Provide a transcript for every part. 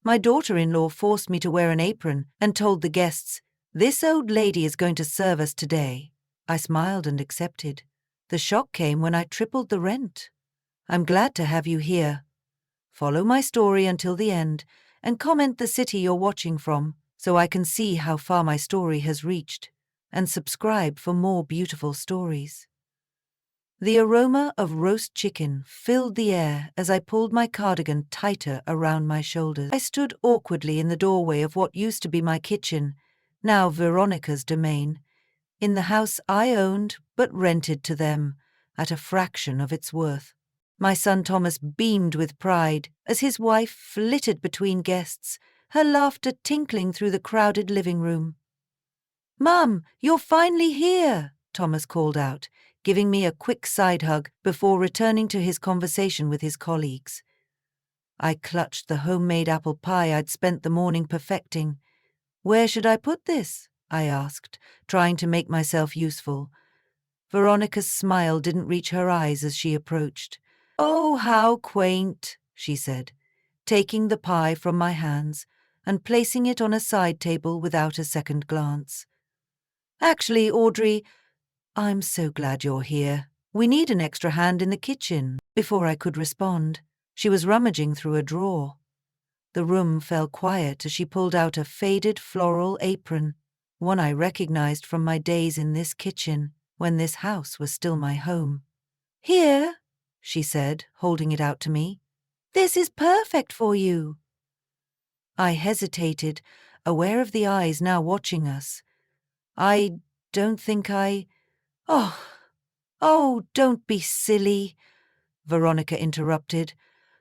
My daughter-in-law forced me to wear an apron and told the guests, "This old lady is going to serve us today." I smiled and accepted. The shock came when I tripled the rent. I'm glad to have you here. Follow my story until the end and comment the city you're watching from so I can see how far my story has reached, and subscribe for more beautiful stories. The aroma of roast chicken filled the air as I pulled my cardigan tighter around my shoulders. I stood awkwardly in the doorway of what used to be my kitchen, now Veronica's domain, in the house I owned but rented to them at a fraction of its worth. My son Thomas beamed with pride as his wife flitted between guests, her laughter tinkling through the crowded living room. "Mum, you're finally here," Thomas called out, giving me a quick side hug before returning to his conversation with his colleagues. I clutched the homemade apple pie I'd spent the morning perfecting. "Where should I put this?" I asked, trying to make myself useful. Veronica's smile didn't reach her eyes as she approached. "Oh, how quaint," she said, taking the pie from my hands and placing it on a side table without a second glance. "Actually, Audrey, I'm so glad you're here. We need an extra hand in the kitchen." Before I could respond, she was rummaging through a drawer. The room fell quiet as she pulled out a faded floral apron, one I recognized from my days in this kitchen when this house was still my home. "Here," she said, holding it out to me. "This is perfect for you." I hesitated, aware of the eyes now watching us. "I don't think I— Oh, don't be silly," Veronica interrupted,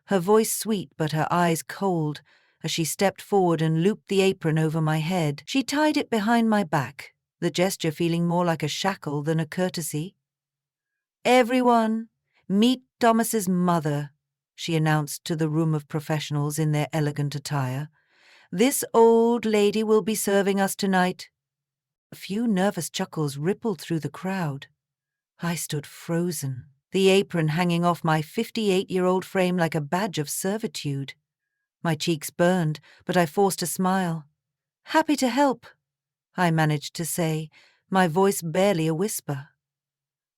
her voice sweet but her eyes cold, as she stepped forward and looped the apron over my head. She tied it behind my back, the gesture feeling more like a shackle than a courtesy. "Everyone, meet Thomas's mother," she announced to the room of professionals in their elegant attire. "This old lady will be serving us tonight." A few nervous chuckles rippled through the crowd. I stood frozen, the apron hanging off my 58-year-old frame like a badge of servitude. My cheeks burned, but I forced a smile. "Happy to help," I managed to say, my voice barely a whisper.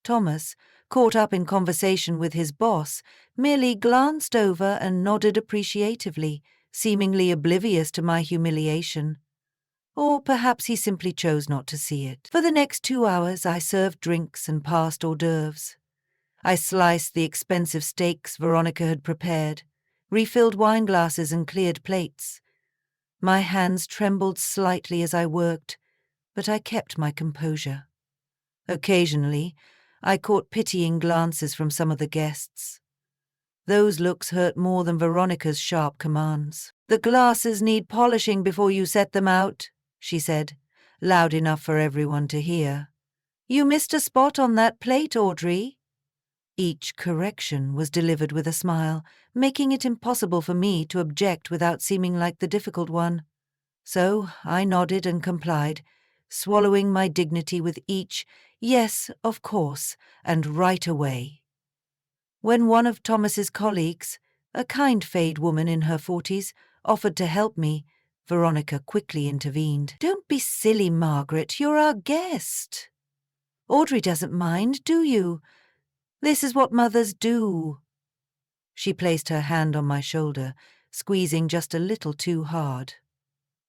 Thomas, caught up in conversation with his boss, merely glanced over and nodded appreciatively, seemingly oblivious to my humiliation. Or perhaps he simply chose not to see it. For the next 2 hours I served drinks and passed hors d'oeuvres. I sliced the expensive steaks Veronica had prepared, refilled wine glasses and cleared plates. My hands trembled slightly as I worked, but I kept my composure. Occasionally, I caught pitying glances from some of the guests. Those looks hurt more than Veronica's sharp commands. "The glasses need polishing before you set them out," she said, loud enough for everyone to hear. "You missed a spot on that plate, Audrey." Each correction was delivered with a smile, making it impossible for me to object without seeming like the difficult one. So I nodded and complied, swallowing my dignity with each "yes, of course, and right away." When one of Thomas's colleagues, a kind-faced woman in her 40s, offered to help me, Veronica quickly intervened. "Don't be silly, Margaret, you're our guest. Audrey doesn't mind, do you? This is what mothers do." She placed her hand on my shoulder, squeezing just a little too hard.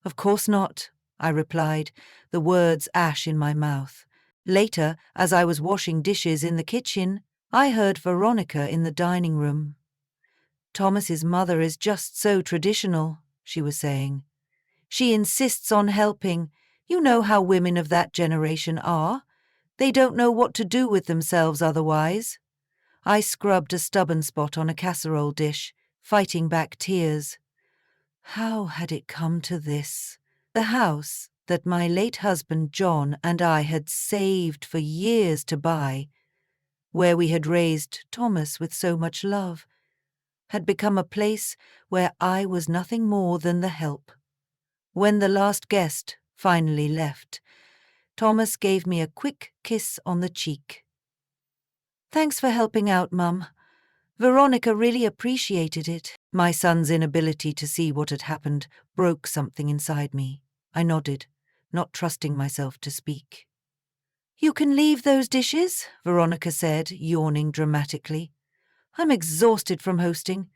"Of course not," I replied, the words ash in my mouth. Later, as I was washing dishes in the kitchen, I heard Veronica in the dining room. "Thomas's mother is just so traditional," she was saying. "She insists on helping. You know how women of that generation are. They don't know what to do with themselves otherwise." I scrubbed a stubborn spot on a casserole dish, fighting back tears. How had it come to this? The house that my late husband John and I had saved for years to buy, where we had raised Thomas with so much love, had become a place where I was nothing more than the help. When the last guest finally left, Thomas gave me a quick kiss on the cheek. "Thanks for helping out, Mum. Veronica really appreciated it." My son's inability to see what had happened broke something inside me. I nodded, not trusting myself to speak. "You can leave those dishes," Veronica said, yawning dramatically. "I'm exhausted from hosting.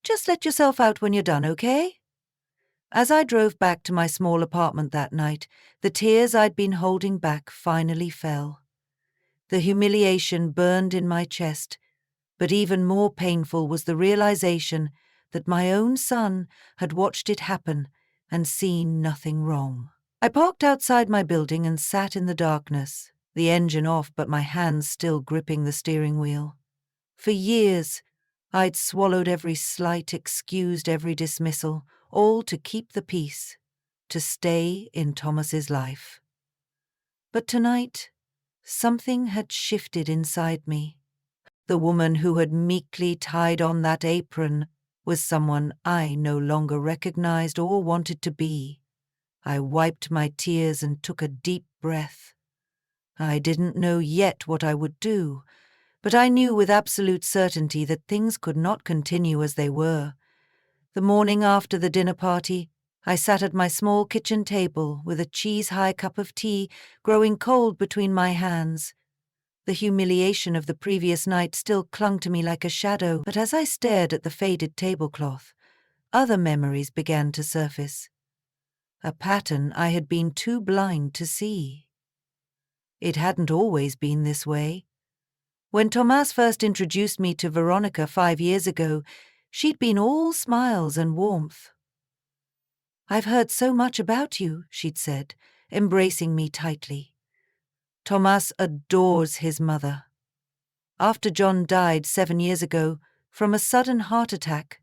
Just let yourself out when you're done, okay?" As I drove back to my small apartment that night, the tears I'd been holding back finally fell. The humiliation burned in my chest, but even more painful was the realization that my own son had watched it happen and seen nothing wrong. I parked outside my building and sat in the darkness, the engine off but my hands still gripping the steering wheel. For years, I'd swallowed every slight, excused every dismissal, all to keep the peace, to stay in Thomas's life. But tonight, something had shifted inside me. The woman who had meekly tied on that apron was someone I no longer recognized or wanted to be. I wiped my tears and took a deep breath. I didn't know yet what I would do, but I knew with absolute certainty that things could not continue as they were. The morning after the dinner party, I sat at my small kitchen table with a cheese-high cup of tea growing cold between my hands. The humiliation of the previous night still clung to me like a shadow, but as I stared at the faded tablecloth, other memories began to surface. A pattern I had been too blind to see. It hadn't always been this way. When Thomas first introduced me to Veronica 5 years ago, she'd been all smiles and warmth. "I've heard so much about you," she'd said, embracing me tightly. "Thomas adores his mother. After John died 7 years ago, from a sudden heart attack,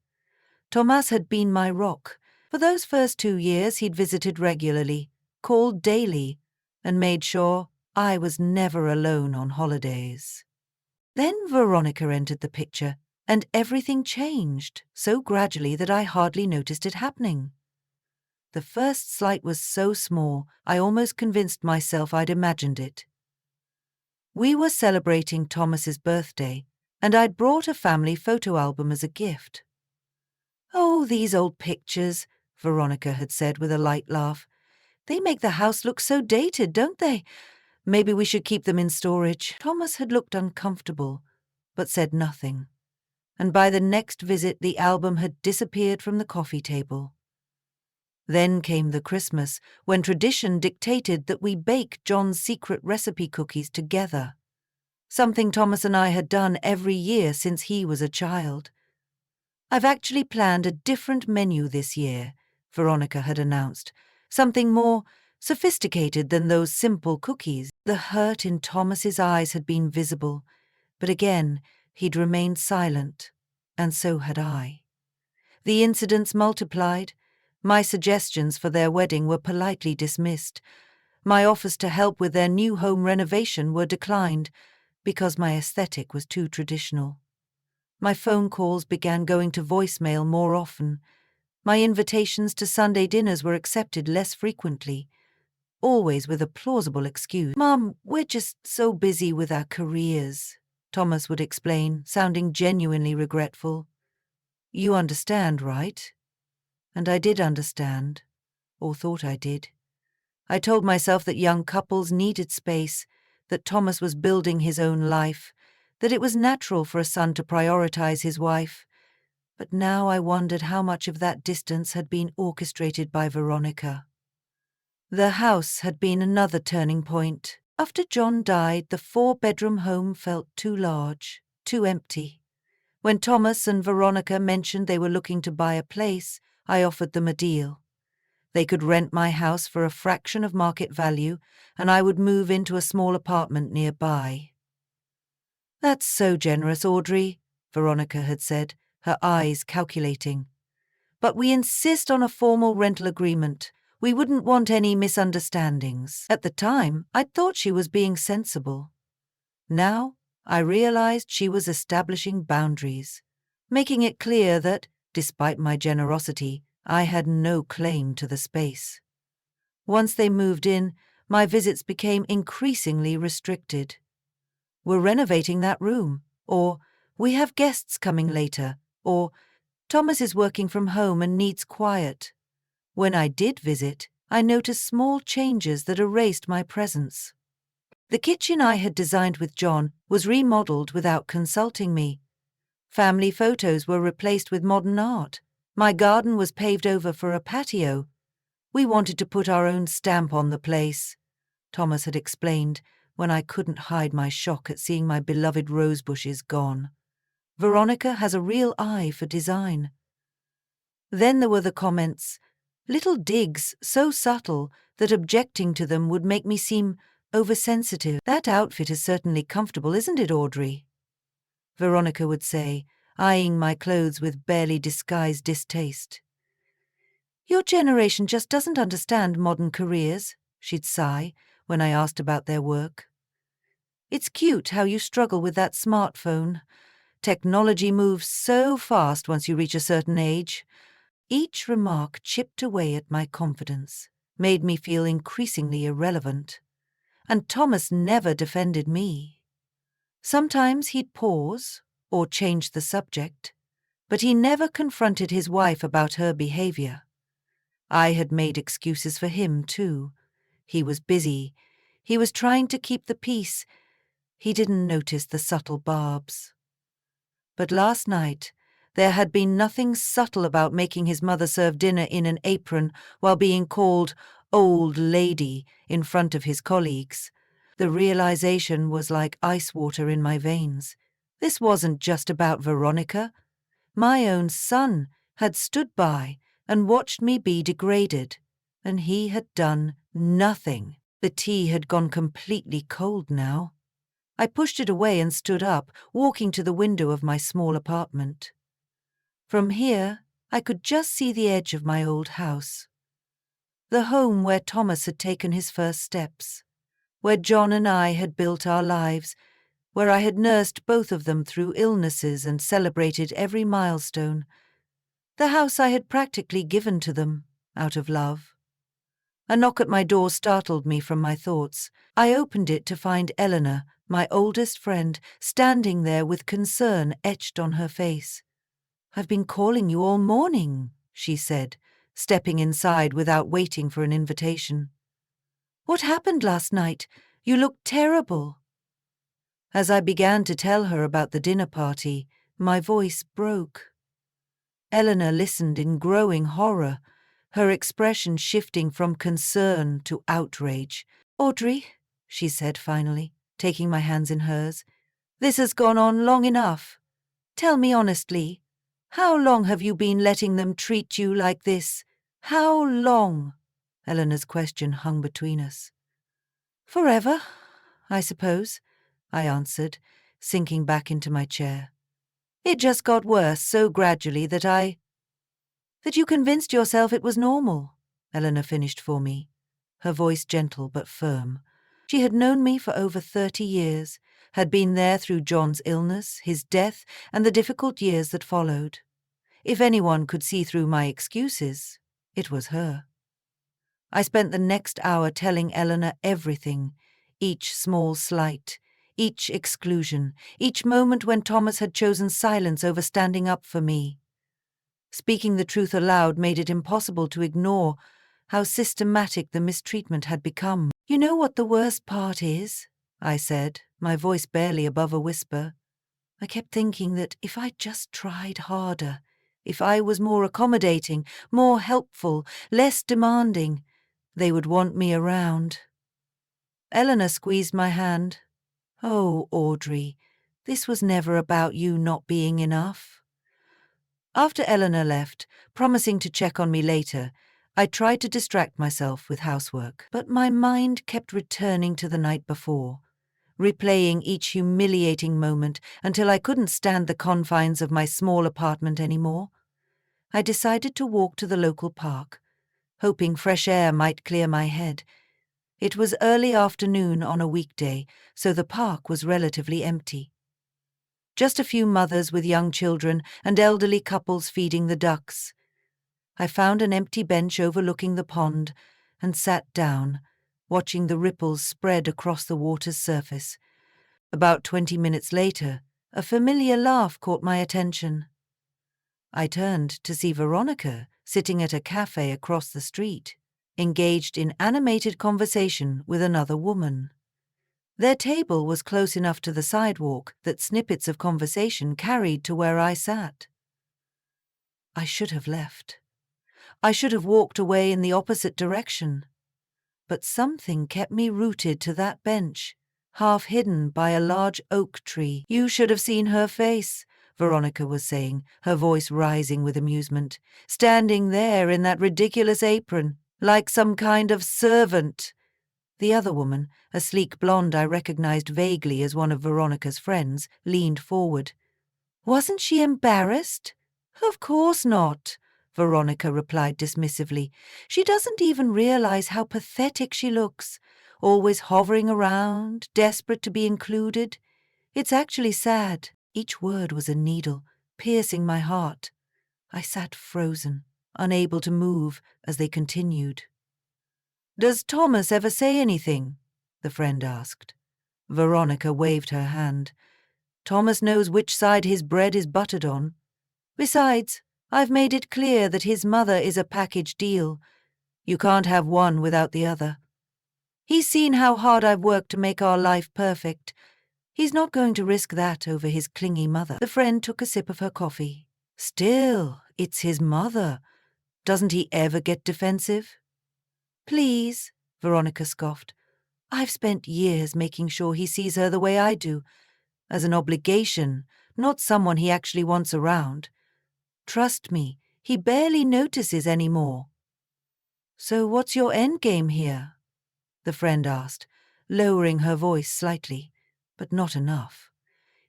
Thomas had been my rock. For those first 2 years he'd visited regularly, called daily, and made sure I was never alone on holidays." Then Veronica entered the picture, and everything changed, so gradually that I hardly noticed it happening. The first slight was so small, I almost convinced myself I'd imagined it. We were celebrating Thomas's birthday, and I'd brought a family photo album as a gift. "Oh, these old pictures," Veronica had said with a light laugh. "They make the house look so dated, don't they? Maybe we should keep them in storage." Thomas had looked uncomfortable, but said nothing. And by the next visit the album had disappeared from the coffee table. Then came the Christmas, when tradition dictated that we bake John's secret recipe cookies together, something Thomas and I had done every year since he was a child. "I've actually planned a different menu this year," Veronica had announced, "something more sophisticated than those simple cookies." The hurt in Thomas's eyes had been visible, but again he'd remained silent, and so had I. The incidents multiplied. My suggestions for their wedding were politely dismissed. My offers to help with their new home renovation were declined because my aesthetic was too traditional. My phone calls began going to voicemail more often. My invitations to Sunday dinners were accepted less frequently, always with a plausible excuse. "Mom, we're just so busy with our careers," Thomas would explain, sounding genuinely regretful. "You understand, right?" And I did understand, or thought I did. I told myself that young couples needed space, that Thomas was building his own life, that it was natural for a son to prioritize his wife. But now I wondered how much of that distance had been orchestrated by Veronica. The house had been another turning point. After John died, the 4-bedroom home felt too large, too empty. When Thomas and Veronica mentioned they were looking to buy a place, I offered them a deal. They could rent my house for a fraction of market value, and I would move into a small apartment nearby. "That's so generous, Audrey," Veronica had said, her eyes calculating. "But we insist on a formal rental agreement. We wouldn't want any misunderstandings." At the time, I thought she was being sensible. Now, I realized she was establishing boundaries, making it clear that, despite my generosity, I had no claim to the space. Once they moved in, my visits became increasingly restricted. "We're renovating that room," or "we have guests coming later," or Thomas is working from home and needs quiet. When I did visit, I noticed small changes that erased my presence. The kitchen I had designed with John was remodeled without consulting me. Family photos were replaced with modern art. My garden was paved over for a patio. We wanted to put our own stamp on the place, Thomas had explained when I couldn't hide my shock at seeing my beloved rose bushes gone. Veronica has a real eye for design. Then there were the comments, little digs so subtle that objecting to them would make me seem oversensitive. That outfit is certainly comfortable, isn't it, Audrey? Veronica would say, eyeing my clothes with barely disguised distaste. Your generation just doesn't understand modern careers, she'd sigh when I asked about their work. It's cute how you struggle with that smartphone. Technology moves so fast once you reach a certain age. Each remark chipped away at my confidence, made me feel increasingly irrelevant. And Thomas never defended me. Sometimes he'd pause or change the subject, but he never confronted his wife about her behavior. I had made excuses for him, too. He was busy. He was trying to keep the peace. He didn't notice the subtle barbs. But last night, there had been nothing subtle about making his mother serve dinner in an apron while being called old lady in front of his colleagues. The realization was like ice water in my veins. This wasn't just about Veronica. My own son had stood by and watched me be degraded, and he had done nothing. The tea had gone completely cold now. I pushed it away and stood up, walking to the window of my small apartment. From here, I could just see the edge of my old house. The home where Thomas had taken his first steps, where John and I had built our lives, where I had nursed both of them through illnesses and celebrated every milestone. The house I had practically given to them, out of love. A knock at my door startled me from my thoughts. I opened it to find Eleanor, my oldest friend, standing there with concern etched on her face. "I've been calling you all morning," she said, stepping inside without waiting for an invitation. "What happened last night? You looked terrible." As I began to tell her about the dinner party, my voice broke. Eleanor listened in growing horror, her expression shifting from concern to outrage. "Audrey," she said finally, taking my hands in hers, "this has gone on long enough. Tell me honestly, how long have you been letting them treat you like this? How long?" Eleanor's question hung between us. "Forever, I suppose," I answered, sinking back into my chair. "It just got worse so gradually that you convinced yourself it was normal," Eleanor finished for me, her voice gentle but firm. She had known me for over 30 years, had been there through John's illness, his death, and the difficult years that followed. If anyone could see through my excuses, it was her. I spent the next hour telling Eleanor everything, each small slight, each exclusion, each moment when Thomas had chosen silence over standing up for me. Speaking the truth aloud made it impossible to ignore how systematic the mistreatment had become. "You know what the worst part is?" I said, my voice barely above a whisper. "I kept thinking that if I just tried harder, if I was more accommodating, more helpful, less demanding, they would want me around." Eleanor squeezed my hand. "Oh, Audrey, this was never about you not being enough." After Eleanor left, promising to check on me later, I tried to distract myself with housework, but my mind kept returning to the night before, replaying each humiliating moment until I couldn't stand the confines of my small apartment anymore. I decided to walk to the local park, hoping fresh air might clear my head. It was early afternoon on a weekday, so the park was relatively empty. Just a few mothers with young children and elderly couples feeding the ducks. I found an empty bench overlooking the pond and sat down, watching the ripples spread across the water's surface. About 20 minutes later, a familiar laugh caught my attention. I turned to see Veronica sitting at a cafe across the street, engaged in animated conversation with another woman. Their table was close enough to the sidewalk that snippets of conversation carried to where I sat. I should have left. I should have walked away in the opposite direction. But something kept me rooted to that bench, half hidden by a large oak tree. "You should have seen her face," Veronica was saying, her voice rising with amusement, "standing there in that ridiculous apron, like some kind of servant." The other woman, a sleek blonde I recognized vaguely as one of Veronica's friends, leaned forward. "Wasn't she embarrassed?" "Of course not," Veronica replied dismissively. "She doesn't even realize how pathetic she looks, always hovering around, desperate to be included. It's actually sad." Each word was a needle, piercing my heart. I sat frozen, unable to move as they continued. "Does Thomas ever say anything?" the friend asked. Veronica waved her hand. "Thomas knows which side his bread is buttered on. Besides, I've made it clear that his mother is a package deal. You can't have one without the other. He's seen how hard I've worked to make our life perfect. He's not going to risk that over his clingy mother." The friend took a sip of her coffee. "Still, it's his mother. Doesn't he ever get defensive?" "Please," Veronica scoffed. "I've spent years making sure he sees her the way I do, as an obligation, not someone he actually wants around. Trust me, he barely notices anymore." "So what's your endgame here?" the friend asked, lowering her voice slightly, but not enough.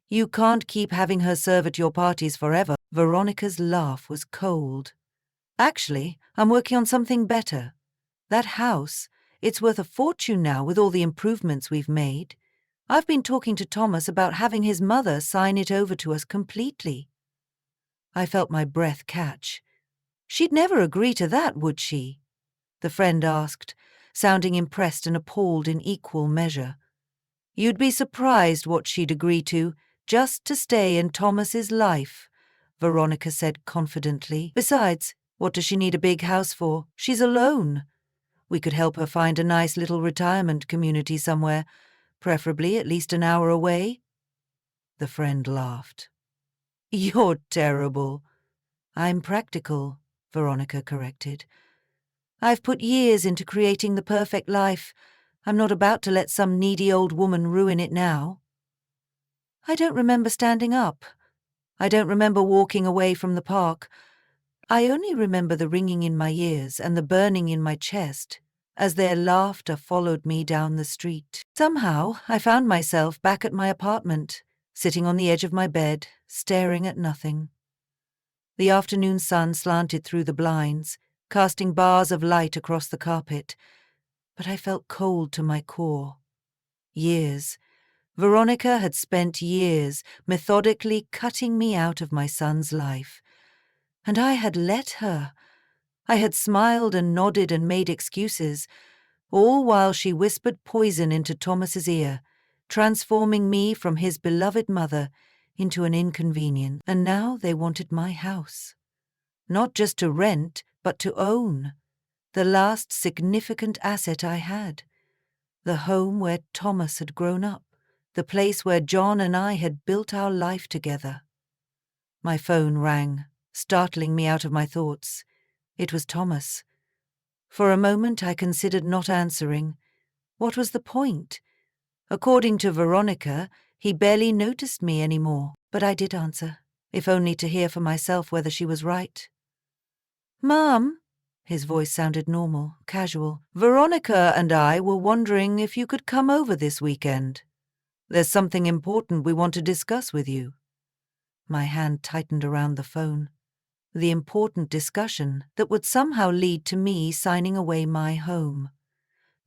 "You can't keep having her serve at your parties forever." Veronica's laugh was cold. "Actually, I'm working on something better. That house, it's worth a fortune now with all the improvements we've made. I've been talking to Thomas about having his mother sign it over to us completely." I felt my breath catch. "She'd never agree to that, would she?" the friend asked, sounding impressed and appalled in equal measure. "You'd be surprised what she'd agree to, just to stay in Thomas's life," Veronica said confidently. "Besides, what does she need a big house for? She's alone. We could help her find a nice little retirement community somewhere, preferably at least an hour away." The friend laughed. "You're terrible." "I'm practical," Veronica corrected. "I've put years into creating the perfect life. I'm not about to let some needy old woman ruin it now." "I don't remember standing up. I don't remember walking away from the park. I only remember the ringing in my ears and the burning in my chest as their laughter followed me down the street. Somehow, I found myself back at my apartment, sitting on the edge of my bed, staring at nothing. The afternoon sun slanted through the blinds, casting bars of light across the carpet, but I felt cold to my core. Years. Veronica had spent years methodically cutting me out of my son's life. And I had let her. I had smiled and nodded and made excuses, all while she whispered poison into Thomas's ear, transforming me from his beloved mother into an inconvenience. And now they wanted my house. Not just to rent, but to own. The last significant asset I had. The home where Thomas had grown up. The place where John and I had built our life together. My phone rang, startling me out of my thoughts. It was Thomas. For a moment I considered not answering. What was the point? According to Veronica, he barely noticed me anymore, but I did answer, if only to hear for myself whether she was right. "Mum," his voice sounded normal, casual. "Veronica and I were wondering if you could come over this weekend. There's something important we want to discuss with you." My hand tightened around the phone. The important discussion that would somehow lead to me signing away my home.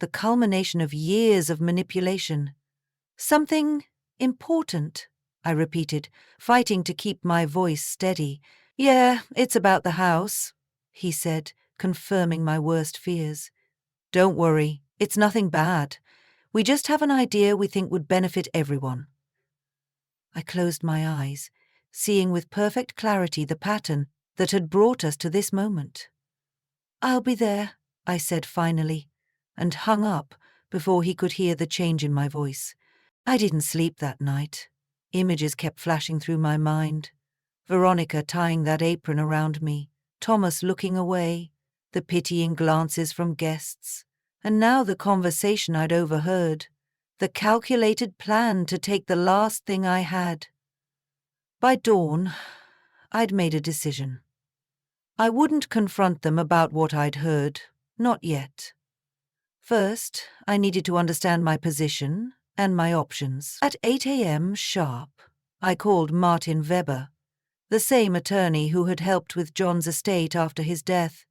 The culmination of years of manipulation. "Something important," I repeated, fighting to keep my voice steady. "Yeah, it's about the house," he said, confirming my worst fears. "Don't worry, it's nothing bad. We just have an idea we think would benefit everyone." I closed my eyes, seeing with perfect clarity the pattern that had brought us to this moment. "I'll be there," I said finally, and hung up before he could hear the change in my voice. I didn't sleep that night. Images kept flashing through my mind. Veronica tying that apron around me, Thomas looking away, the pitying glances from guests, and now the conversation I'd overheard, the calculated plan to take the last thing I had. By dawn, I'd made a decision. I wouldn't confront them about what I'd heard, not yet. First, I needed to understand my position and my options. At 8 a.m. sharp, I called Martin Weber, the same attorney who had helped with John's estate after his death.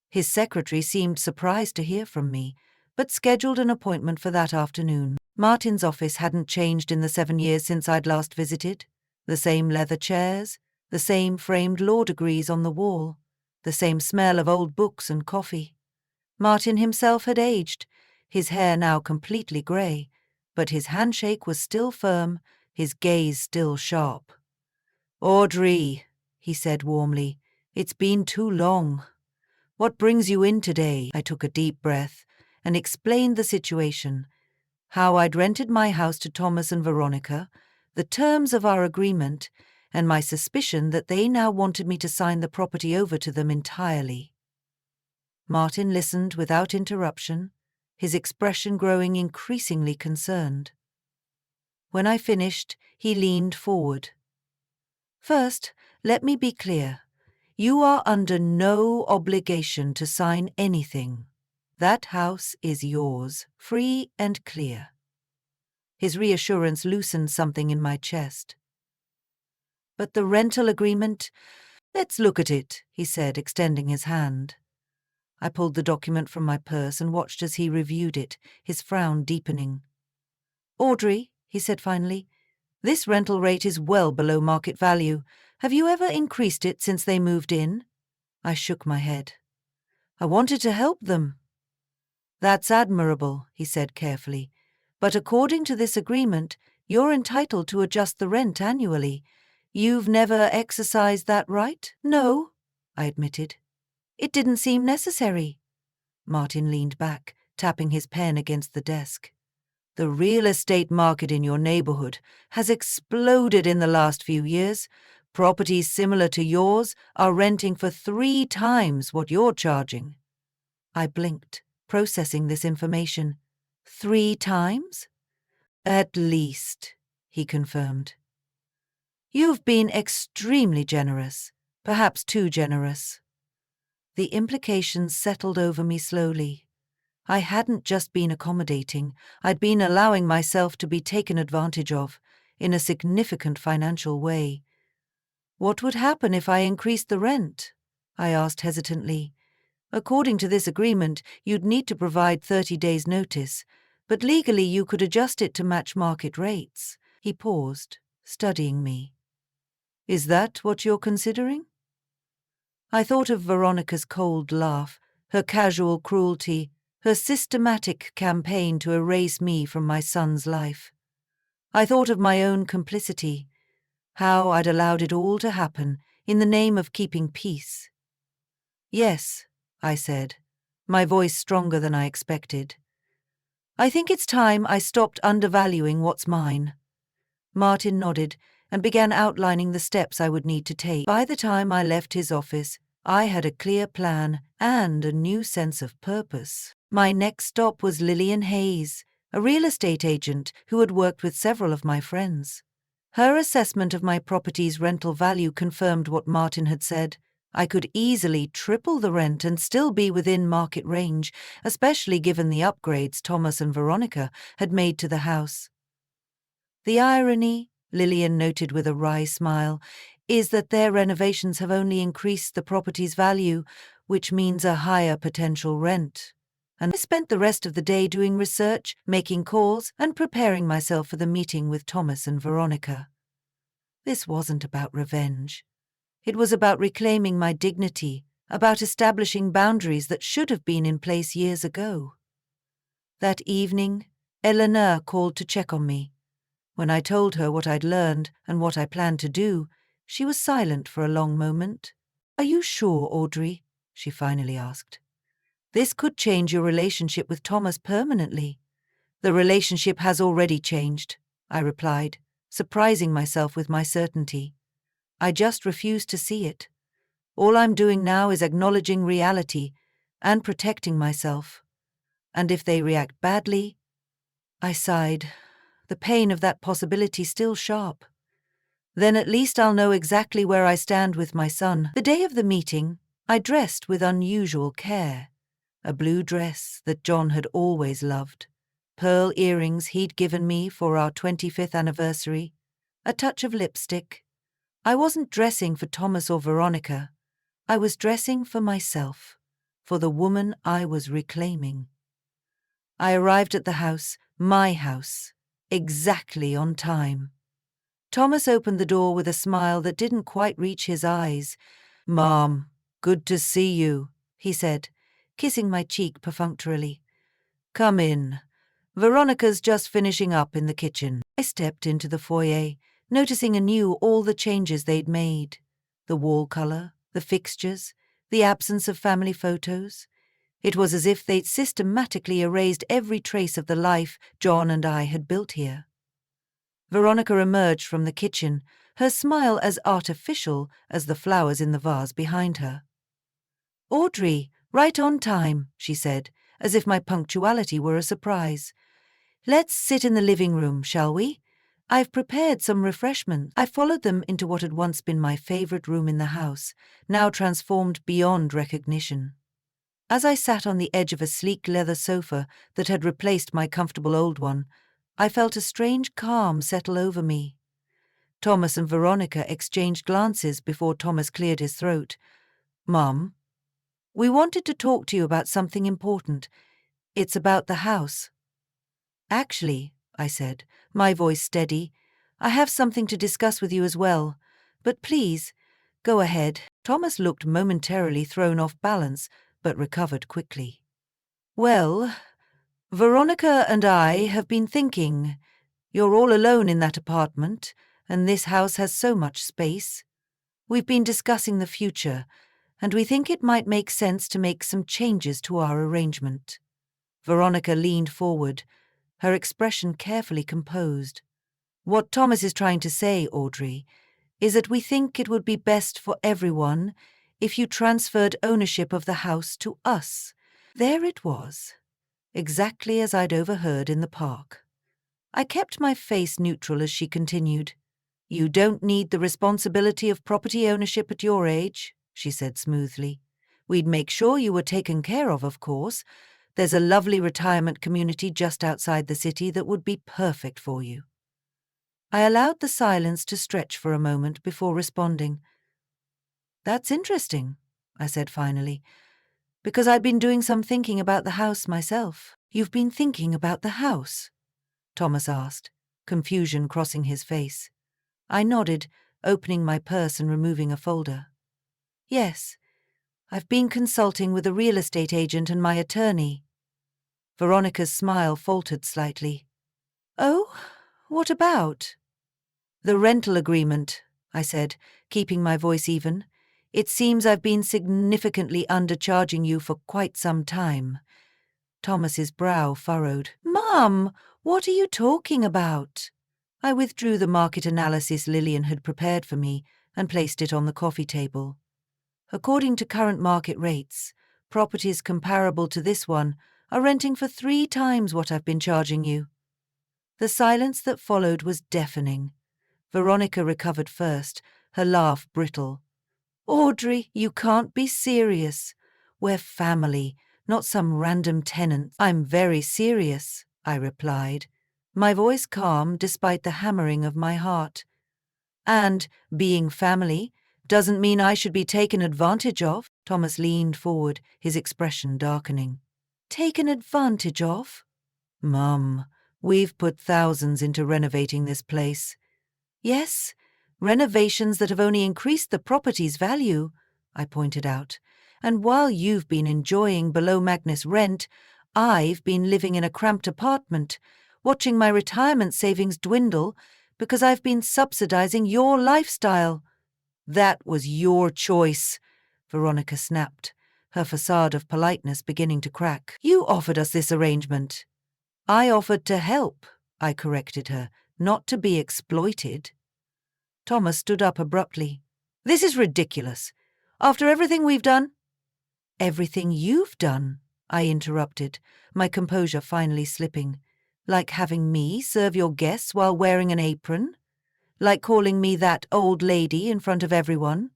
His secretary seemed surprised to hear from me, but scheduled an appointment for that afternoon. Martin's office hadn't changed in the 7 years since I'd last visited. The same leather chairs, the same framed law degrees on the wall, the same smell of old books and coffee. Martin himself had aged, his hair now completely grey, but his handshake was still firm, his gaze still sharp. "Audrey," he said warmly, "it's been too long. What brings you in today?" I took a deep breath and explained the situation, how I'd rented my house to Thomas and Veronica, the terms of our agreement, and my suspicion that they now wanted me to sign the property over to them entirely. Martin listened without interruption, his expression growing increasingly concerned. When I finished, he leaned forward. "First, let me be clear. You are under no obligation to sign anything. That house is yours, free and clear." His reassurance loosened something in my chest. "But the rental agreement—" "Let's look at it," he said, extending his hand. I pulled the document from my purse and watched as he reviewed it, his frown deepening. "Audrey," he said finally, "this rental rate is well below market value. Have you ever increased it since they moved in?" I shook my head. "I wanted to help them." "That's admirable," he said carefully, "but according to this agreement, you're entitled to adjust the rent annually. You've never exercised that right?" "No," I admitted. "It didn't seem necessary." Martin leaned back, tapping his pen against the desk. "The real estate market in your neighborhood has exploded in the last few years. Properties similar to yours are renting for 3 times what you're charging." I blinked, processing this information. 3 times? "At least," he confirmed. "You've been extremely generous, perhaps too generous." The implications settled over me slowly. I hadn't just been accommodating, I'd been allowing myself to be taken advantage of, in a significant financial way. "What would happen if I increased the rent?" I asked hesitantly. "According to this agreement, you'd need to provide 30 days' notice, but legally you could adjust it to match market rates." He paused, studying me. "Is that what you're considering?" I thought of Veronica's cold laugh, her casual cruelty, her systematic campaign to erase me from my son's life. I thought of my own complicity, how I'd allowed it all to happen in the name of keeping peace. "Yes," I said, my voice stronger than I expected. "I think it's time I stopped undervaluing what's mine." Martin nodded and began outlining the steps I would need to take. By the time I left his office, I had a clear plan and a new sense of purpose. My next stop was Lillian Hayes, a real estate agent who had worked with several of my friends. Her assessment of my property's rental value confirmed what Martin had said. I could easily triple the rent and still be within market range, especially given the upgrades Thomas and Veronica had made to the house. "The irony," Lillian noted with a wry smile, "is that their renovations have only increased the property's value, which means a higher potential rent." And I spent the rest of the day doing research, making calls, and preparing myself for the meeting with Thomas and Veronica. This wasn't about revenge. It was about reclaiming my dignity, about establishing boundaries that should have been in place years ago. That evening, Eleanor called to check on me. When I told her what I'd learned and what I planned to do, she was silent for a long moment. Are you sure, Audrey? She finally asked. This could change your relationship with Thomas permanently. The relationship has already changed, I replied, surprising myself with my certainty. I just refuse to see it. All I'm doing now is acknowledging reality and protecting myself. And if they react badly, I sighed, the pain of that possibility still sharp. Then at least I'll know exactly where I stand with my son. The day of the meeting, I dressed with unusual care. A blue dress that John had always loved, pearl earrings he'd given me for our 25th anniversary, a touch of lipstick. I wasn't dressing for Thomas or Veronica. I was dressing for myself, for the woman I was reclaiming. I arrived at the house, my house, exactly on time. Thomas opened the door with a smile that didn't quite reach his eyes. "Mom, good to see you," he said, kissing my cheek perfunctorily. "Come in. Veronica's just finishing up in the kitchen." I stepped into the foyer, noticing anew all the changes they'd made. The wall color, the fixtures, the absence of family photos. It was as if they'd systematically erased every trace of the life John and I had built here. Veronica emerged from the kitchen, her smile as artificial as the flowers in the vase behind her. "Audrey, right on time," she said, as if my punctuality were a surprise. "Let's sit in the living room, shall we? I've prepared some refreshments." I followed them into what had once been my favorite room in the house, now transformed beyond recognition. As I sat on the edge of a sleek leather sofa that had replaced my comfortable old one, I felt a strange calm settle over me. Thomas and Veronica exchanged glances before Thomas cleared his throat. "Mum, we wanted to talk to you about something important. It's about the house." "Actually," I said, my voice steady, "I have something to discuss with you as well. But please, go ahead." Thomas looked momentarily thrown off balance, but recovered quickly. "Well, Veronica and I have been thinking. You're all alone in that apartment, and this house has so much space. We've been discussing the future, and we think it might make sense to make some changes to our arrangement." Veronica leaned forward, her expression carefully composed. "What Thomas is trying to say, Audrey, is that we think it would be best for everyone if you transferred ownership of the house to us." There it was, exactly as I'd overheard in the park. I kept my face neutral as she continued. "You don't need the responsibility of property ownership at your age," she said smoothly. "We'd make sure you were taken care of course. There's a lovely retirement community just outside the city that would be perfect for you." I allowed the silence to stretch for a moment before responding. "That's interesting," I said finally, because I'd been doing some thinking about the house myself. "You've been thinking about the house?" Thomas asked, confusion crossing his face. I nodded, opening my purse and removing a folder. "Yes, I've been consulting with a real estate agent and my attorney." Veronica's smile faltered slightly. "Oh, what about?" "The rental agreement," I said, keeping my voice even. "It seems I've been significantly undercharging you for quite some time." Thomas's brow furrowed. "Mum, what are you talking about?" I withdrew the market analysis Lillian had prepared for me and placed it on the coffee table. "According to current market rates, properties comparable to this one are renting for 3 times what I've been charging you." The silence that followed was deafening. Veronica recovered first, her laugh brittle. "Audrey, you can't be serious. We're family, not some random tenant." "I'm very serious," I replied, my voice calm despite the hammering of my heart. "And being family doesn't mean I should be taken advantage of." Thomas leaned forward, his expression darkening. "Taken advantage of?" "Mum, we've put thousands into renovating this place." "Yes, renovations that have only increased the property's value," I pointed out. "And while you've been enjoying below Magnus rent, I've been living in a cramped apartment, watching my retirement savings dwindle because I've been subsidizing your lifestyle." "That was your choice," Veronica snapped, her facade of politeness beginning to crack. You offered us this arrangement. I offered to help, I corrected her, not to be exploited. Thomas stood up abruptly. This is ridiculous. After everything we've done? Everything you've done, I interrupted, my composure finally slipping. Like having me serve your guests while wearing an apron? Like calling me that old lady in front of everyone?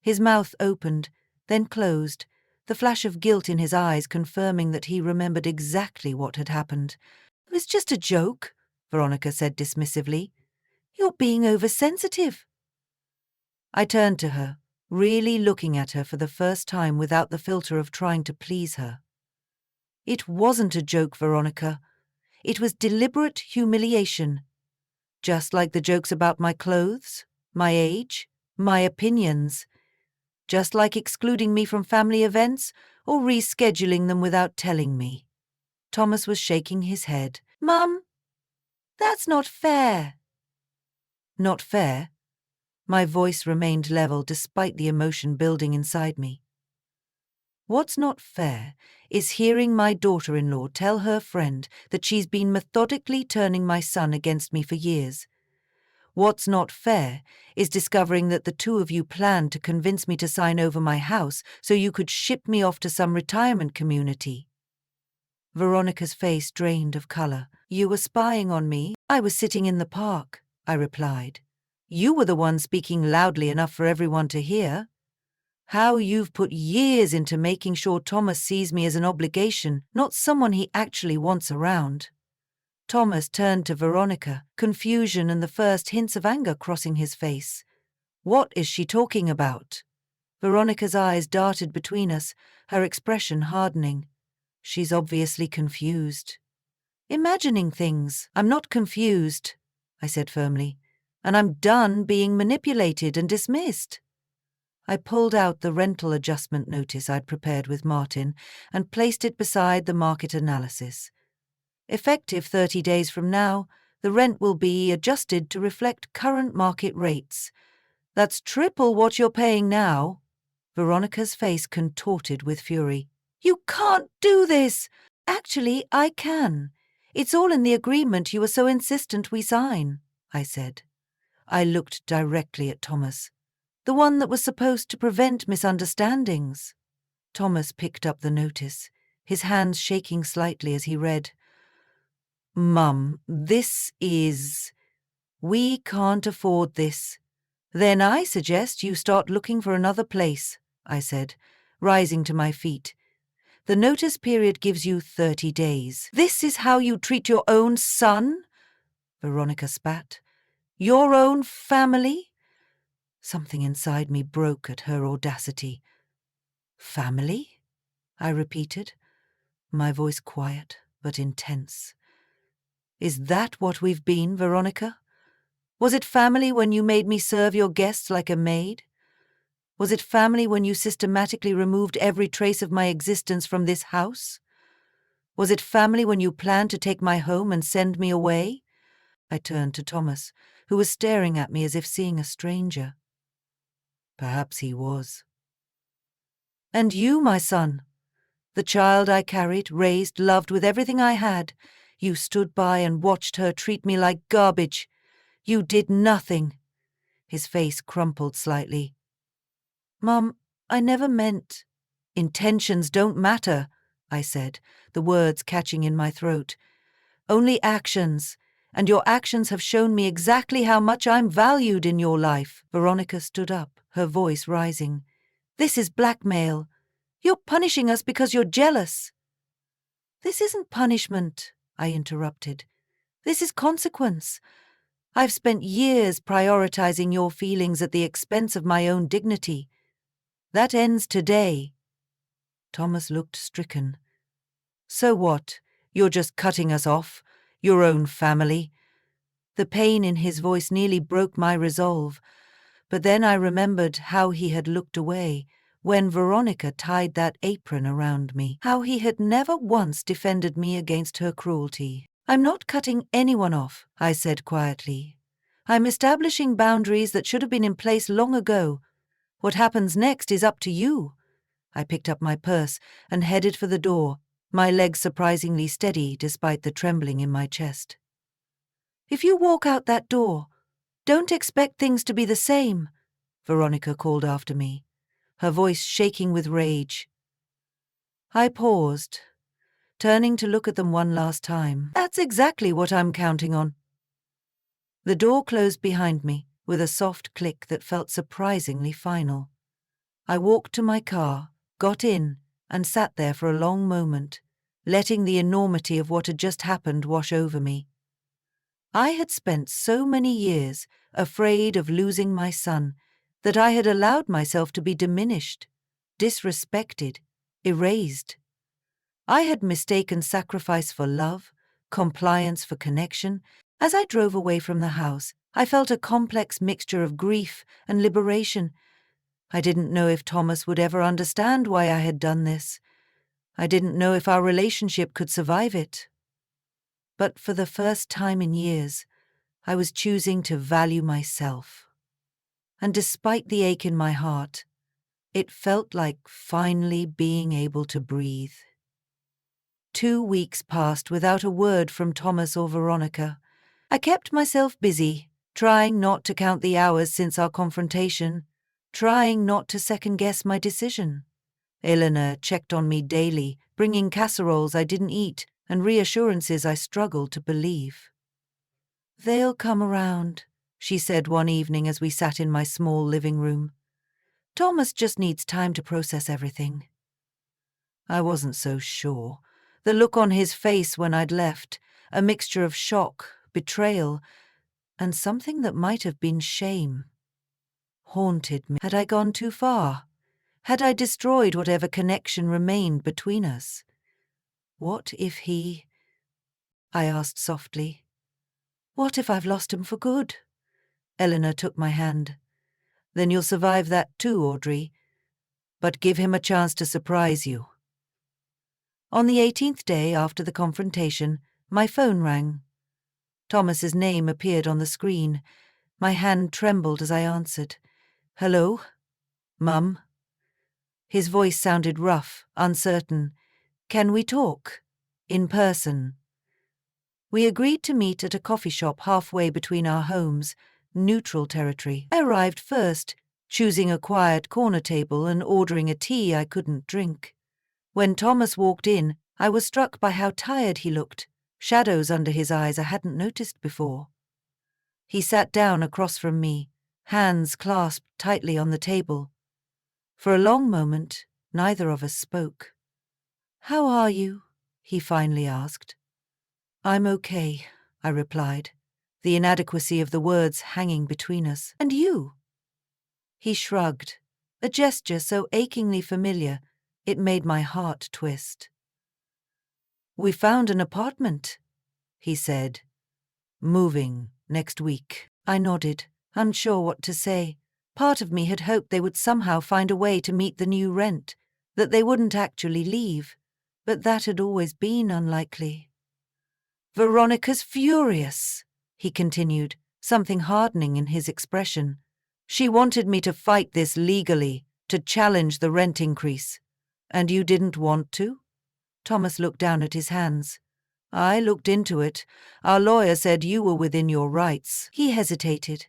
His mouth opened, then closed, the flash of guilt in his eyes confirming that he remembered exactly what had happened. It was just a joke, Veronica said dismissively. You're being oversensitive. I turned to her, really looking at her for the first time without the filter of trying to please her. It wasn't a joke, Veronica. It was deliberate humiliation. Just like the jokes about my clothes, my age, my opinions. Just like excluding me from family events or rescheduling them without telling me. Thomas was shaking his head. Mum, that's not fair. Not fair? My voice remained level despite the emotion building inside me. What's not fair is hearing my daughter-in-law tell her friend that she's been methodically turning my son against me for years. What's not fair is discovering that the two of you planned to convince me to sign over my house so you could ship me off to some retirement community. Veronica's face drained of color. You were spying on me. I was sitting in the park, I replied. You were the one speaking loudly enough for everyone to hear. How you've put years into making sure Thomas sees me as an obligation, not someone he actually wants around. Thomas turned to Veronica, confusion and the first hints of anger crossing his face. What is she talking about? Veronica's eyes darted between us, her expression hardening. She's obviously confused. Imagining things. I'm not confused, I said firmly, and I'm done being manipulated and dismissed. I pulled out the rental adjustment notice I'd prepared with Martin and placed it beside the market analysis. Effective 30 days from now, the rent will be adjusted to reflect current market rates. That's triple what you're paying now. Veronica's face contorted with fury. You can't do this! Actually, I can. It's all in the agreement you were so insistent we sign, I said. I looked directly at Thomas. The one that was supposed to prevent misunderstandings. Thomas picked up the notice, his hands shaking slightly as he read. Mum, this is... We can't afford this. Then I suggest you start looking for another place, I said, rising to my feet. The notice period gives you 30 days. This is how you treat your own son? Veronica spat. Your own family? Something inside me broke at her audacity. Family? I repeated, my voice quiet but intense. Is that what we've been, Veronica? Was it family when you made me serve your guests like a maid? Was it family when you systematically removed every trace of my existence from this house? Was it family when you planned to take my home and send me away? I turned to Thomas, who was staring at me as if seeing a stranger. Perhaps he was. And you, my son, the child I carried, raised, loved with everything I had, you stood by and watched her treat me like garbage. You did nothing. His face crumpled slightly. Mum, I never meant... Intentions don't matter, I said, the words catching in my throat. Only actions, and your actions have shown me exactly how much I'm valued in your life. Veronica stood up, her voice rising. This is blackmail. You're punishing us because you're jealous. This isn't punishment, I interrupted. This is consequence. I've spent years prioritizing your feelings at the expense of my own dignity. That ends today. Thomas looked stricken. So what? You're just cutting us off? Your own family? The pain in his voice nearly broke my resolve, but then I remembered how he had looked away when Veronica tied that apron around me, how he had never once defended me against her cruelty. I'm not cutting anyone off, I said quietly. I'm establishing boundaries that should have been in place long ago. What happens next is up to you. I picked up my purse and headed for the door, my legs surprisingly steady despite the trembling in my chest. If you walk out that door, don't expect things to be the same, Veronica called after me, her voice shaking with rage. I paused, turning to look at them one last time. That's exactly what I'm counting on. The door closed behind me with a soft click that felt surprisingly final. I walked to my car, got in, and sat there for a long moment, letting the enormity of what had just happened wash over me. I had spent so many years afraid of losing my son that I had allowed myself to be diminished, disrespected, erased. I had mistaken sacrifice for love, compliance for connection. As I drove away from the house, I felt a complex mixture of grief and liberation. I didn't know if Thomas would ever understand why I had done this. I didn't know if our relationship could survive it. But for the first time in years, I was choosing to value myself. And despite the ache in my heart, it felt like finally being able to breathe. 2 weeks passed without a word from Thomas or Veronica. I kept myself busy, trying not to count the hours since our confrontation, trying not to second-guess my decision. Eleanor checked on me daily, bringing casseroles I didn't eat and reassurances I struggled to believe. "They'll come around," she said one evening as we sat in my small living room. "Thomas just needs time to process everything." I wasn't so sure. The look on his face when I'd left, a mixture of shock, betrayal, and something that might have been shame, haunted me. Had I gone too far? Had I destroyed whatever connection remained between us? What if he... I asked softly. "What if I've lost him for good?" Eleanor took my hand. "Then you'll survive that too, Audrey. But give him a chance to surprise you." On the 18th day after the confrontation, my phone rang. Thomas's name appeared on the screen. My hand trembled as I answered. "Hello? Mum?" His voice sounded rough, uncertain. "Can we talk? In person?" We agreed to meet at a coffee shop halfway between our homes, neutral territory. I arrived first, choosing a quiet corner table and ordering a tea I couldn't drink. When Thomas walked in, I was struck by how tired he looked, shadows under his eyes I hadn't noticed before. He sat down across from me, hands clasped tightly on the table. For a long moment, neither of us spoke. "How are you?" he finally asked. "I'm okay," I replied, the inadequacy of the words hanging between us. "And you?" He shrugged, a gesture so achingly familiar it made my heart twist. "We found an apartment," he said. "Moving next week." I nodded, unsure what to say. Part of me had hoped they would somehow find a way to meet the new rent, that they wouldn't actually leave, but that had always been unlikely. "Veronica's furious," he continued, something hardening in his expression. "She wanted me to fight this legally, to challenge the rent increase. And you didn't want to?" Thomas looked down at his hands. "I looked into it. Our lawyer said you were within your rights." He hesitated.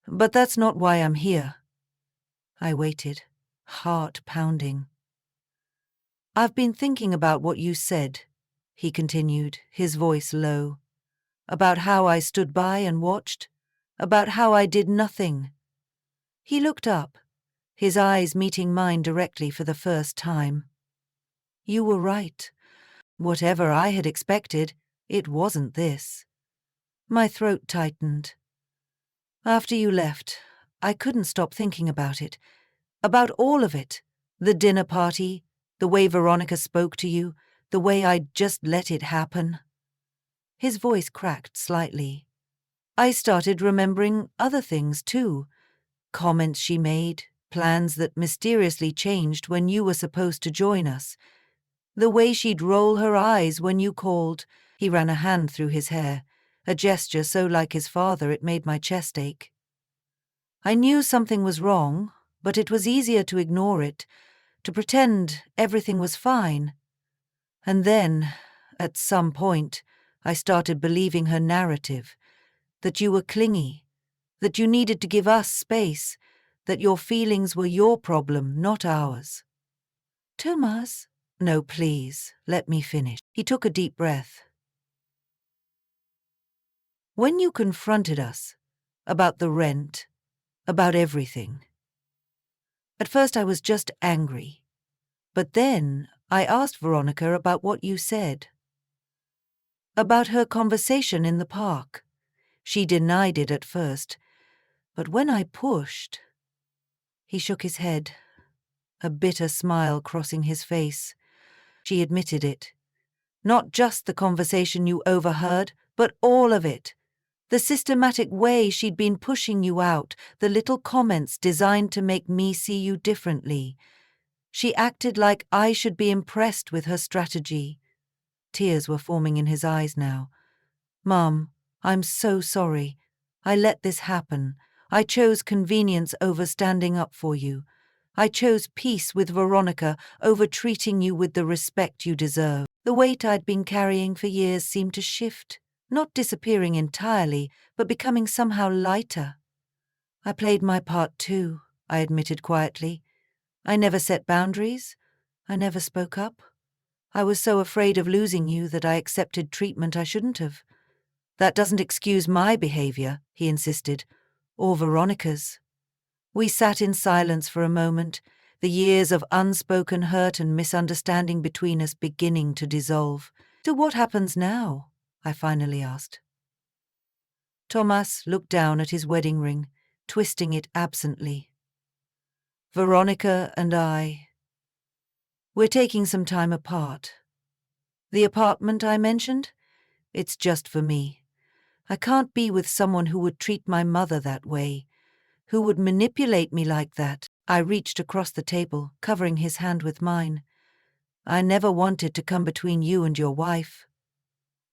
"But that's not why I'm here." I waited, heart pounding. "I've been thinking about what you said," he continued, his voice low. "About how I stood by and watched. About how I did nothing." He looked up, his eyes meeting mine directly for the first time. "You were right. Whatever I had expected, it wasn't this." My throat tightened. "After you left, I couldn't stop thinking about it. About all of it. The dinner party, the way Veronica spoke to you, the way I'd just let it happen." His voice cracked slightly. "I started remembering other things too. Comments she made, plans that mysteriously changed when you were supposed to join us. The way she'd roll her eyes when you called." He ran a hand through his hair, a gesture so like his father it made my chest ache. "I knew something was wrong, but it was easier to ignore it, to pretend everything was fine. And then, at some point, I started believing her narrative, that you were clingy, that you needed to give us space, that your feelings were your problem, not ours. Thomas? No, please, let me finish. He took a deep breath. When you confronted us about the rent, about everything, at first I was just angry. But then I asked Veronica about what you said. About her conversation in the park. She denied it at first, but when I pushed... He shook his head, a bitter smile crossing his face. She admitted it. Not just the conversation you overheard, but all of it. The systematic way she'd been pushing you out, the little comments designed to make me see you differently. She acted like I should be impressed with her strategy. Tears were forming in his eyes now. Mum, I'm so sorry. I let this happen. I chose convenience over standing up for you. I chose peace with Veronica over treating you with the respect you deserve. The weight I'd been carrying for years seemed to shift, not disappearing entirely, but becoming somehow lighter. I played my part too, I admitted quietly. I never set boundaries. I never spoke up. I was so afraid of losing you that I accepted treatment I shouldn't have. That doesn't excuse my behavior, he insisted, or Veronica's. We sat in silence for a moment, the years of unspoken hurt and misunderstanding between us beginning to dissolve. So what happens now? I finally asked. Thomas looked down at his wedding ring, twisting it absently. Veronica and we're taking some time apart. The apartment I mentioned? It's just for me. I can't be with someone who would treat my mother that way, who would manipulate me like that. I reached across the table, covering his hand with mine. I never wanted to come between you and your wife.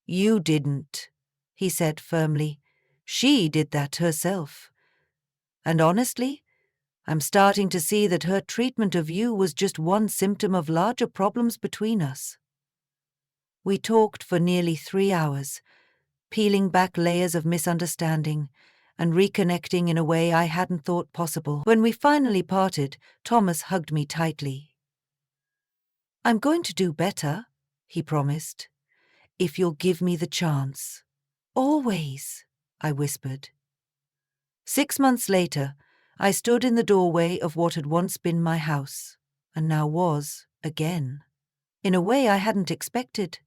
You didn't, he said firmly. She did that herself. And honestly, I'm starting to see that her treatment of you was just one symptom of larger problems between us. We talked for nearly 3 hours, peeling back layers of misunderstanding and reconnecting in a way I hadn't thought possible. When we finally parted, Thomas hugged me tightly. I'm going to do better, he promised, if you'll give me the chance. Always, I whispered. 6 months later, I stood in the doorway of what had once been my house, and now was, again, in a way I hadn't expected.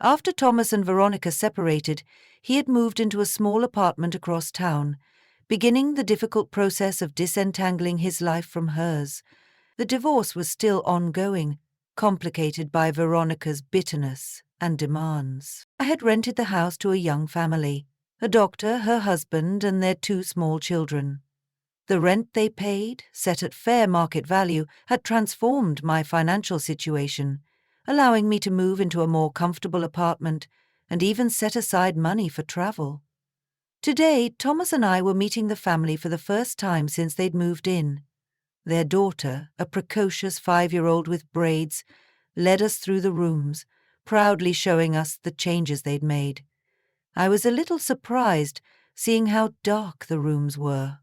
After Thomas and Veronica separated, he had moved into a small apartment across town, beginning the difficult process of disentangling his life from hers. The divorce was still ongoing, complicated by Veronica's bitterness and demands. I had rented the house to a young family, a doctor, her husband, and their 2 small children. The rent they paid, set at fair market value, had transformed my financial situation, allowing me to move into a more comfortable apartment and even set aside money for travel. Today, Thomas and I were meeting the family for the first time since they'd moved in. Their daughter, a precocious 5-year-old with braids, led us through the rooms, proudly showing us the changes they'd made. I was a little surprised, seeing how dark the rooms were.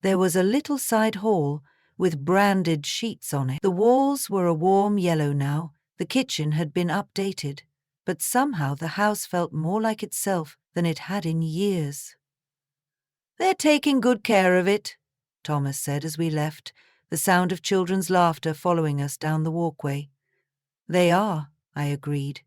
There was a little side hall with branded sheets on it. The walls were a warm yellow now. The kitchen had been updated, but somehow the house felt more like itself than it had in years. They're taking good care of it, Thomas said as we left, the sound of children's laughter following us down the walkway. They are, I agreed.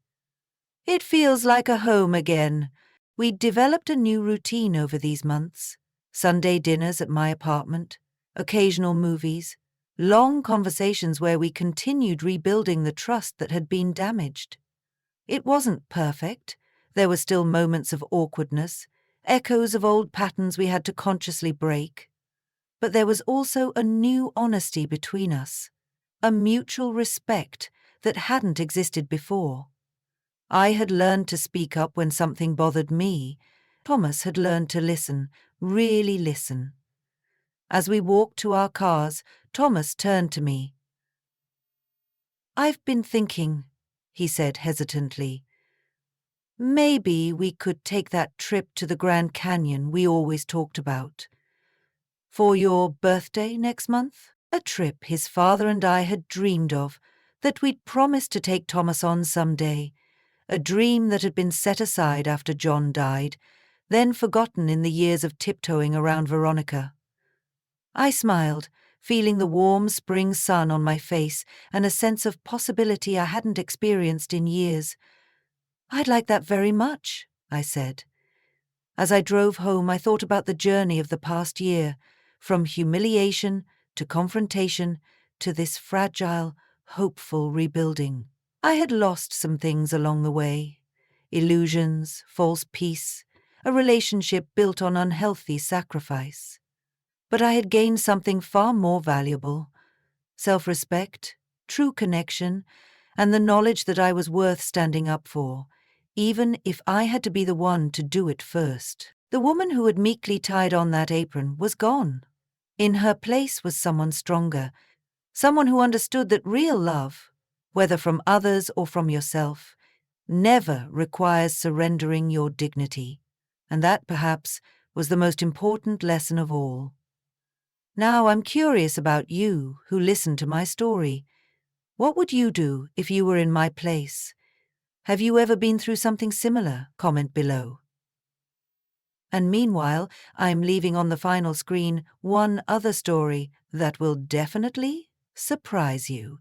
It feels like a home again. We'd developed a new routine over these months. Sunday dinners at my apartment, occasional movies, long conversations where we continued rebuilding the trust that had been damaged. It wasn't perfect. There were still moments of awkwardness, echoes of old patterns we had to consciously break. But there was also a new honesty between us, a mutual respect that hadn't existed before. I had learned to speak up when something bothered me. Thomas had learned to listen, really listen. As we walked to our cars, Thomas turned to me. "I've been thinking," he said hesitantly. "Maybe we could take that trip to the Grand Canyon we always talked about. For your birthday next month?" A trip his father and I had dreamed of, that we'd promised to take Thomas on someday. A dream that had been set aside after John died, then forgotten in the years of tiptoeing around Veronica. I smiled, feeling the warm spring sun on my face and a sense of possibility I hadn't experienced in years. "I'd like that very much," I said. As I drove home, I thought about the journey of the past year, from humiliation to confrontation to this fragile, hopeful rebuilding. I had lost some things along the way: illusions, false peace, a relationship built on unhealthy sacrifice. But I had gained something far more valuable: self-respect, true connection, and the knowledge that I was worth standing up for, even if I had to be the one to do it first. The woman who had meekly tied on that apron was gone. In her place was someone stronger, someone who understood that real love, whether from others or from yourself, never requires surrendering your dignity. And that, perhaps, was the most important lesson of all. Now I'm curious about you who listened to my story. What would you do if you were in my place? Have you ever been through something similar? Comment below. And meanwhile, I'm leaving on the final screen one other story that will definitely surprise you.